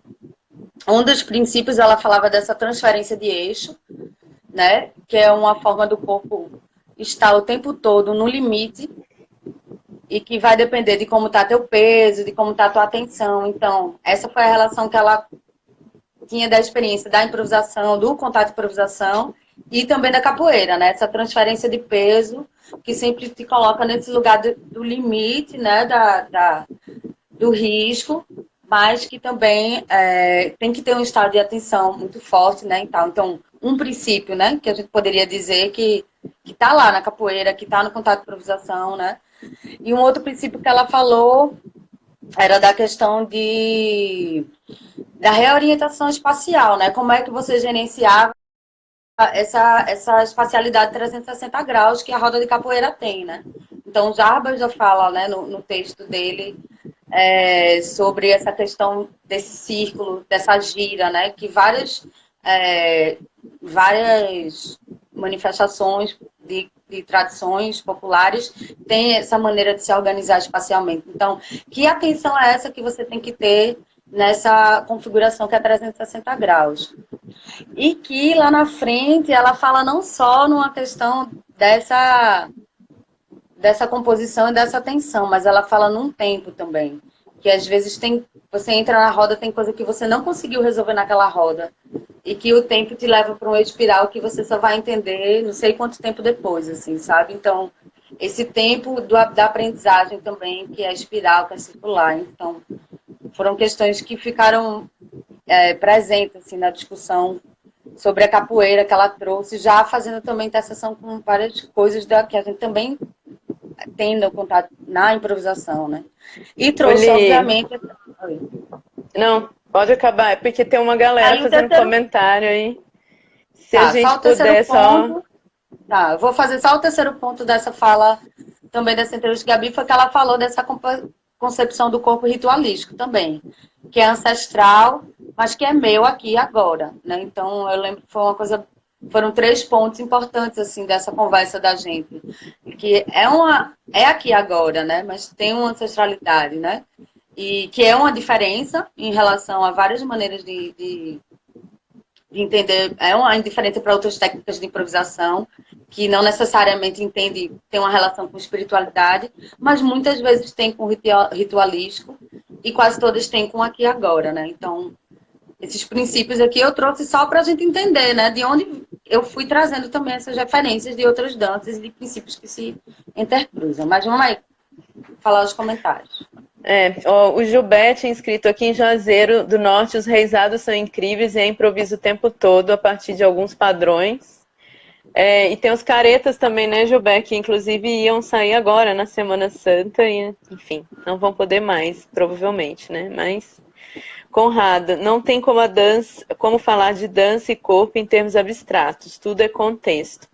um dos princípios, ela falava dessa transferência de eixo, né? Que é uma forma do corpo estar o tempo todo no limite e que vai depender de como está teu peso, de como está tua atenção. Então, essa foi a relação que ela tinha da experiência da improvisação, do contato de improvisação e também da capoeira, né? Essa transferência de peso que sempre te coloca nesse lugar do limite, né? Do risco, mas que também tem que ter um estado de atenção muito forte, né? Então, um princípio, né? Que a gente poderia dizer que está lá na capoeira, que está no contato de improvisação, né? E um outro princípio que ela falou era da questão da reorientação espacial, né? Como é que você gerenciava essa espacialidade 360 graus que a roda de capoeira tem, né? Então, o Jarbas já fala, né, no texto dele, sobre essa questão desse círculo, dessa gira, né? Que várias manifestações de tradições populares têm essa maneira de se organizar espacialmente. Então, que atenção é essa que você tem que ter nessa configuração que é 360 graus? E que lá na frente ela fala não só numa questão dessa composição e dessa tensão, mas ela fala num tempo também. Que às vezes você entra na roda, tem coisa que você não conseguiu resolver naquela roda. E que o tempo te leva para uma espiral que você só vai entender não sei quanto tempo depois, assim, sabe? Então, esse tempo da aprendizagem também, que é a espiral, que é circular. Então, foram questões que ficaram presentes assim, na discussão sobre a capoeira que ela trouxe, já fazendo também interseção com várias coisas que a gente também tem no contato na improvisação, né? E trouxe, Oli, obviamente... não, pode acabar, é porque tem uma galera Aí o fazendo terceiro... comentário aí. Se a Tá, só gente o terceiro puder só. ponto... Tá, eu vou fazer só o terceiro ponto dessa fala, também dessa entrevista de Gabi, foi que ela falou dessa concepção do corpo ritualístico também, que é ancestral, mas que é meu aqui e agora, né? Então, eu lembro que foi uma coisa, foram 3 pontos importantes, assim, dessa conversa da gente, que é aqui e agora, né? Mas tem uma ancestralidade, né? E que é uma diferença em relação a várias maneiras de entender, é uma indiferença para outras técnicas de improvisação, que não necessariamente tem uma relação com espiritualidade, mas muitas vezes tem com ritualístico, e quase todas têm com aqui e agora, né? Então, esses princípios aqui eu trouxe só para a gente entender, né? De onde eu fui trazendo também essas referências de outras danças e de princípios que se intercruzam. Mas vamos aí falar os comentários. Ó, o Gilberto, inscrito aqui em Juazeiro do Norte, os reisados são incríveis e é improviso o tempo todo, a partir de alguns padrões. E tem os caretas também, né, Gilberto, que inclusive iam sair agora na Semana Santa e, enfim, não vão poder mais, provavelmente, né? Mas, Conrado, não tem como falar de dança e corpo em termos abstratos, tudo é contexto.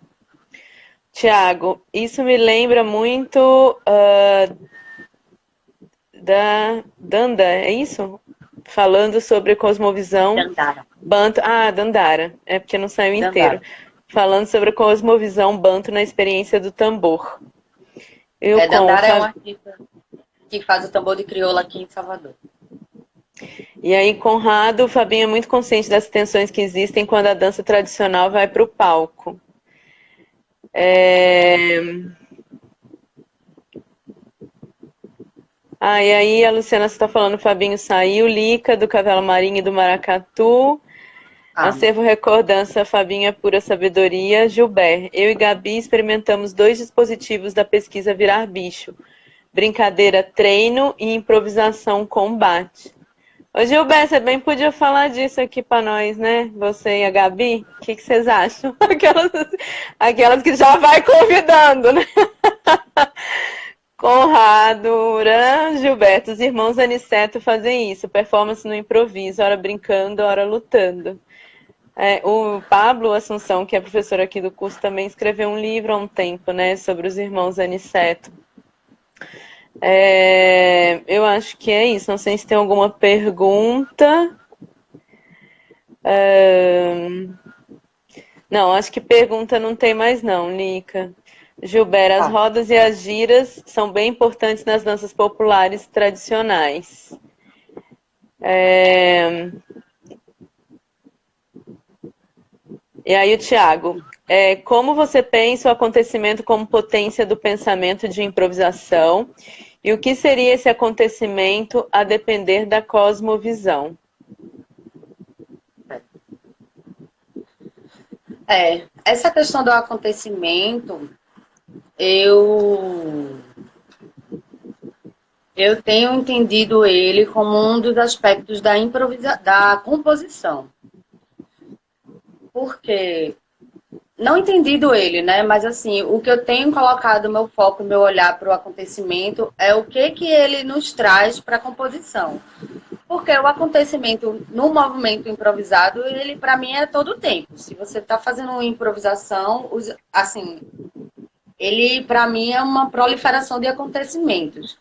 Tiago, isso me lembra muito da Danda, é isso? Falando sobre cosmovisão. Dandara. Banto. Ah, Dandara. É porque não saiu inteiro. Dandara. Falando sobre a cosmovisão banto na experiência do tambor. Dandara é um artista que faz o tambor de crioula aqui em Salvador. E aí, Conrado, o Fabinho é muito consciente das tensões que existem quando a dança tradicional vai para o palco. E aí a Luciana está falando, o Fabinho saiu, Lica, do Cavalo Marinho e do Maracatu. Acervo Recordança, Fabinho é pura sabedoria. Gilberto, eu e Gabi experimentamos 2 dispositivos da pesquisa Virar Bicho. Brincadeira, treino e improvisação, combate. Ô Gilberto, você bem podia falar disso aqui para nós, né? Você e a Gabi, o que vocês acham? Aquelas que já vai convidando, né? Conrado, Uran, Gilberto, os irmãos Aniceto fazem isso, performance no improviso, ora brincando, ora lutando. O Pablo Assunção, que é professor aqui do curso, também escreveu um livro há um tempo, né, sobre os irmãos Aniceto. Eu acho que é isso, não sei se tem alguma pergunta. Não, acho que pergunta não tem mais não, Lica. Gilberto, as rodas e as giras são bem importantes nas danças populares tradicionais. E aí o Tiago, como você pensa o acontecimento como potência do pensamento de improvisação e o que seria esse acontecimento a depender da cosmovisão? Essa questão do acontecimento, eu tenho entendido ele como um dos aspectos da composição. Porque não entendido ele, né? Mas assim, o que eu tenho colocado meu foco, meu olhar para o acontecimento é o que que ele nos traz para a composição. Porque o acontecimento no movimento improvisado, ele para mim é todo o tempo. Se você está fazendo uma improvisação, assim, ele para mim é uma proliferação de acontecimentos.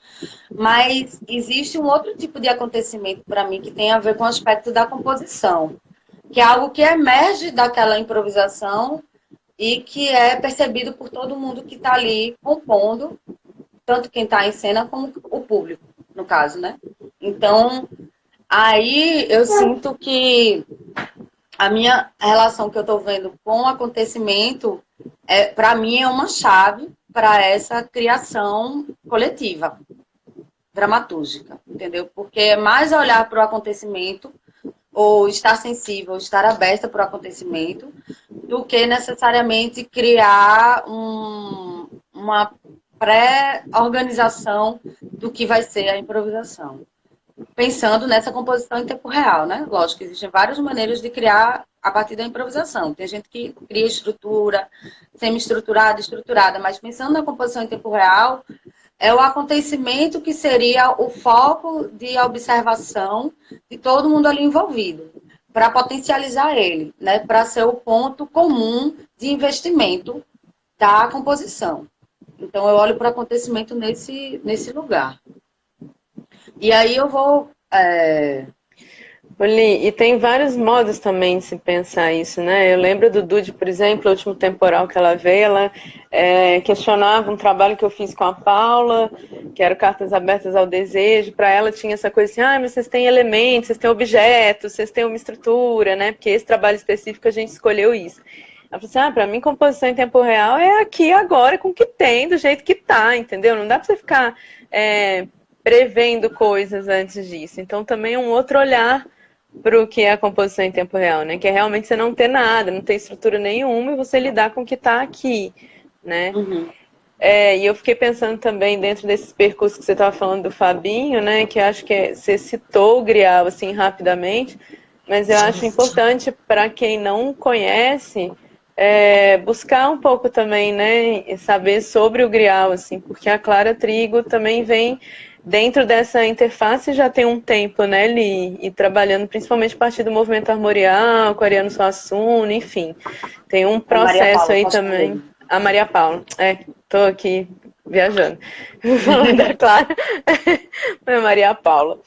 Mas existe um outro tipo de acontecimento para mim que tem a ver com o aspecto da composição, que é algo que emerge daquela improvisação e que é percebido por todo mundo que está ali compondo, tanto quem está em cena como o público, no caso, né? Então, aí eu sinto que a minha relação que eu estou vendo com o acontecimento, para mim, é uma chave para essa criação coletiva, dramatúrgica, entendeu? Porque é mais olhar para o acontecimento, ou estar sensível, estar aberta para o acontecimento, do que necessariamente criar uma pré-organização do que vai ser a improvisação. Pensando nessa composição em tempo real, né? Lógico, existem várias maneiras de criar a partir da improvisação. Tem gente que cria estrutura, semi-estruturada, estruturada, mas pensando na composição em tempo real, é o acontecimento que seria o foco de observação de todo mundo ali envolvido, para potencializar ele, né? Para ser o ponto comum de investimento da composição. Então, eu olho para o acontecimento nesse lugar. E aí eu vou... Oli, e tem vários modos também de se pensar isso, né? Eu lembro do Dude, por exemplo, o último temporal que ela veio, ela questionava um trabalho que eu fiz com a Paula, que era Cartas Abertas ao Desejo. Para ela tinha essa coisa assim, mas vocês têm elementos, vocês têm objetos, vocês têm uma estrutura, né? Porque esse trabalho específico a gente escolheu isso. Ela falou assim, para mim composição em tempo real é aqui agora com o que tem, do jeito que tá, entendeu? Não dá para você ficar prevendo coisas antes disso. Então também é um outro olhar para o que é a composição em tempo real, né? Que é realmente você não ter nada, não ter estrutura nenhuma e você lidar com o que está aqui, né? Uhum. E eu fiquei pensando também dentro desses percursos que você estava falando do Fabinho, né? Que acho que você citou o Grial assim rapidamente, mas eu acho importante para quem não conhece buscar um pouco também, né? Saber sobre o Grial, assim, porque a Clara Trigo também vem dentro dessa interface já tem um tempo, né, Li? E trabalhando principalmente a partir do movimento armorial, com Ariano Suassuna, enfim. Tem um processo aí também. A Maria Paula. Tô aqui viajando. Falando da Clara. A Maria Paula.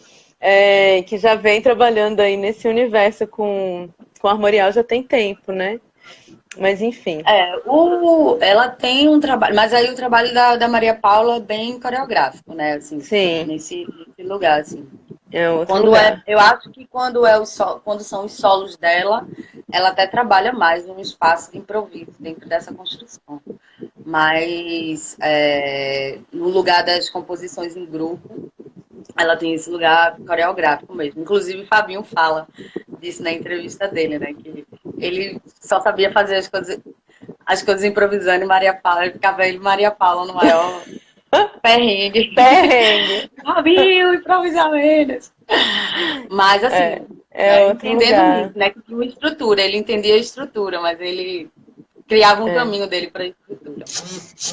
Que já vem trabalhando aí nesse universo com armorial já tem tempo, né? Mas enfim. Ela tem um trabalho, mas aí o trabalho da Maria Paula é bem coreográfico, né? Assim, sim. Nesse lugar, assim. É outro lugar. Eu acho que quando são os solos dela, ela até trabalha mais num espaço de improviso dentro dessa construção. Mas no lugar das composições em grupo, ela tem esse lugar coreográfico mesmo. Inclusive, o Fabinho fala disso na entrevista dele, né? Que ele só sabia fazer as coisas improvisando e Maria Paula, ele ficava ele e Maria Paula no maior perrengue. Fabinho, improvisamento. Mas assim, entendendo isso, né? Que tinha uma estrutura, ele entendia a estrutura, mas ele criava um caminho dele para a estrutura.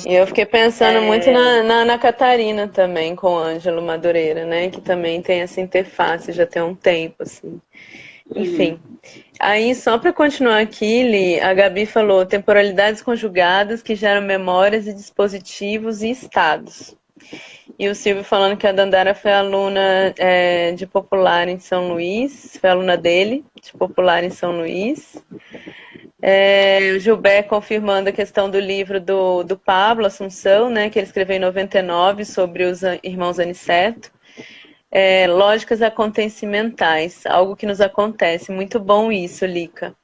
E eu fiquei pensando muito na Catarina também, com o Ângelo Madureira, né? Que também tem essa interface já tem um tempo, assim. Enfim. Aí, só para continuar aqui, Li, a Gabi falou temporalidades conjugadas que geram memórias e dispositivos e estados. E o Silvio falando que a Dandara foi aluna de Popular em São Luís, foi aluna dele, de Popular em São Luís. O Gilberto confirmando a questão do livro do Pablo Assunção, né, que ele escreveu em 99 sobre os irmãos Aniceto. Lógicas acontecimentais, algo que nos acontece. Muito bom isso, Lica.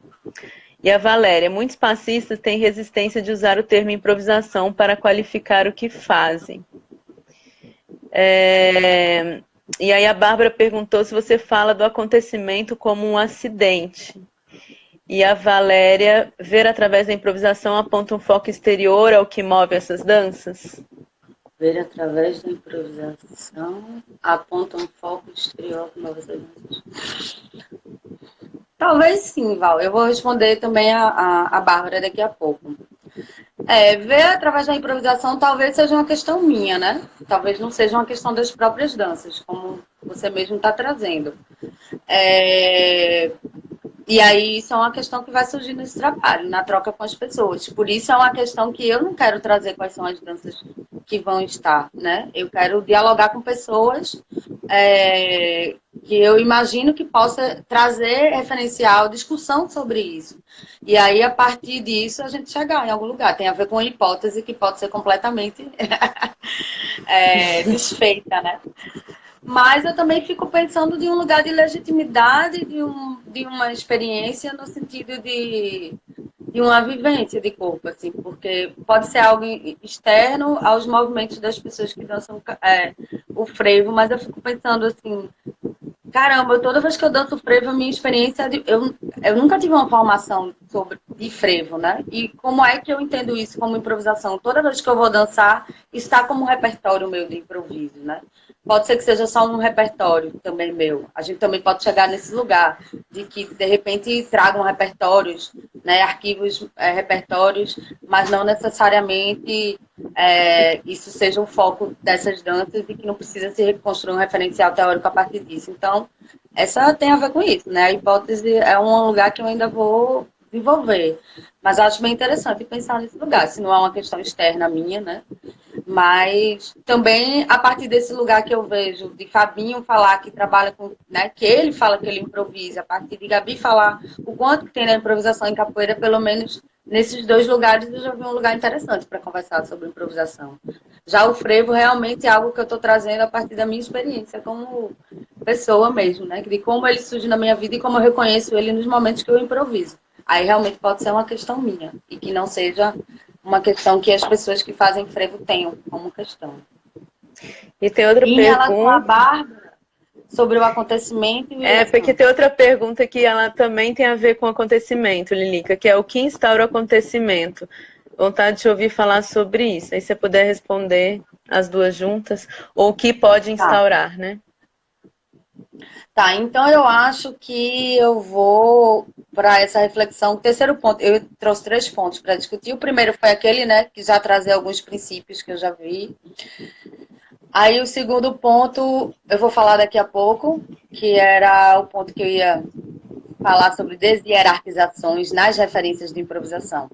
E a Valéria, muitos passistas têm resistência de usar o termo improvisação para qualificar o que fazem. E aí a Bárbara perguntou se você fala do acontecimento como um acidente. E a Valéria, ver através da improvisação aponta um foco exterior ao que move essas danças? Ver através da improvisação aponta um foco exterior ao que move essas danças. Talvez sim, Val. Eu vou responder também a Bárbara daqui a pouco. Ver através da improvisação talvez seja uma questão minha, né? Talvez não seja uma questão das próprias danças, como você mesmo está trazendo. É, E aí, isso é uma questão que vai surgir nesse trabalho, na troca com as pessoas. Por isso, é uma questão que eu não quero trazer quais são as danças que vão estar, né? Eu quero dialogar com pessoas que eu imagino que possa trazer referencial, discussão sobre isso. E aí, a partir disso, a gente chegar em algum lugar. Tem a ver com uma hipótese que pode ser completamente desfeita, né? Mas eu também fico pensando de um lugar de legitimidade, de uma experiência no sentido de uma vivência de corpo, assim, porque pode ser algo externo aos movimentos das pessoas que dançam o frevo, mas eu fico pensando assim, caramba, toda vez que eu danço frevo, a minha experiência, eu nunca tive uma formação de frevo, né? E como é que eu entendo isso como improvisação? Toda vez que eu vou dançar, está como um repertório meu de improviso, né? Pode ser que seja só um repertório também meu. A gente também pode chegar nesse lugar de que, de repente, tragam repertórios, né? Arquivos, repertórios, mas não necessariamente isso seja o foco dessas danças e que não precisa se reconstruir um referencial teórico a partir disso. Então, essa tem a ver com isso, né? A hipótese é um lugar que eu ainda vou desenvolver. Mas acho bem interessante pensar nesse lugar, se não é uma questão externa minha, né? Mas também a partir desse lugar que eu vejo de Fabinho falar que trabalha com, né, que ele fala que ele improvisa, a partir de Gabi falar o quanto que tem na improvisação em capoeira, pelo menos nesses dois lugares eu já vi um lugar interessante para conversar sobre improvisação. Já o frevo realmente é algo que eu estou trazendo a partir da minha experiência como pessoa mesmo, né? De como ele surge na minha vida e como eu reconheço ele nos momentos que eu improviso. Aí realmente pode ser uma questão minha e que não seja uma questão que as pessoas que fazem frevo tenham como questão. E tem outra Em relação à pergunta. Bárbara, sobre o acontecimento e Porque tem outra pergunta que ela também tem a ver com o acontecimento, Lilica, que é o que instaura o acontecimento. Vontade de ouvir falar sobre isso. Aí se você puder responder as duas juntas, ou o que pode instaurar, né? Tá, então eu acho que eu vou para essa reflexão. O terceiro ponto, eu trouxe 3 pontos para discutir. O primeiro foi aquele, né, que já trazia alguns princípios que eu já vi. Aí o segundo ponto, eu vou falar daqui a pouco, que era o ponto que eu ia falar sobre deshierarquizações nas referências de improvisação.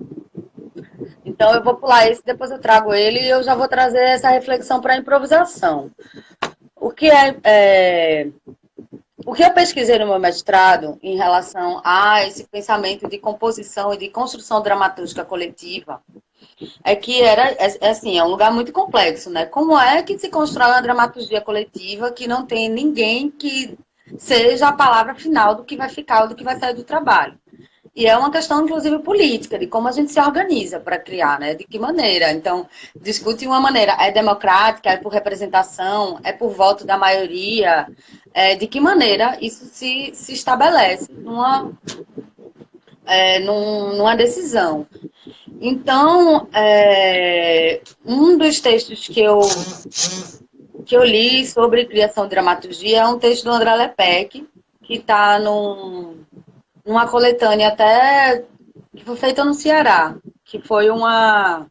Então eu vou pular esse, depois eu trago ele e eu já vou trazer essa reflexão para a improvisação. O que o que eu pesquisei no meu mestrado em relação a esse pensamento de composição e de construção dramatúrgica coletiva é que assim, é um lugar muito complexo, né? Como é que se constrói uma dramaturgia coletiva que não tem ninguém que seja a palavra final do que vai ficar ou do que vai sair do trabalho? E é uma questão, inclusive, política, de como a gente se organiza para criar, né? De que maneira. Então, discute de uma maneira, é democrática, é por representação, é por voto da maioria, de que maneira isso se estabelece numa decisão. Então, um dos textos que eu li sobre criação de dramaturgia é um texto do André Lepec, que está numa coletânea até que foi feita no Ceará, que foi uma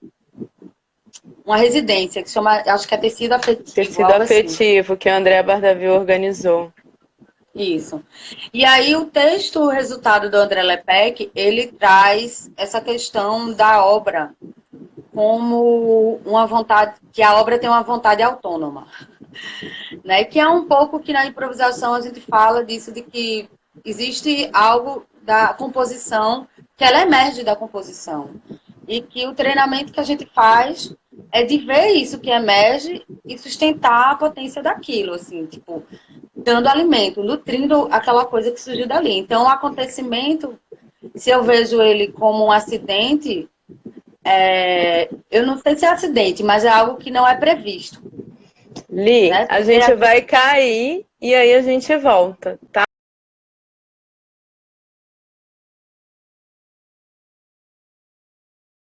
residência que se chama, acho que é Tecido Afetivo. Tecido Afetivo, assim, que a Andréa Bardavil organizou. Isso. E aí o texto, o resultado do André Lepec, ele traz essa questão da obra como uma vontade, que a obra tem uma vontade autônoma, né? Que é um pouco que na improvisação a gente fala disso, de que existe algo da composição, que ela emerge da composição. E que o treinamento que a gente faz é de ver isso que emerge e sustentar a potência daquilo, assim, tipo, dando alimento, nutrindo aquela coisa que surgiu dali. Então, o acontecimento, se eu vejo ele como um acidente, eu não sei se é acidente, mas é algo que não é previsto. Li, né? A gente vai cair e aí a gente volta, tá?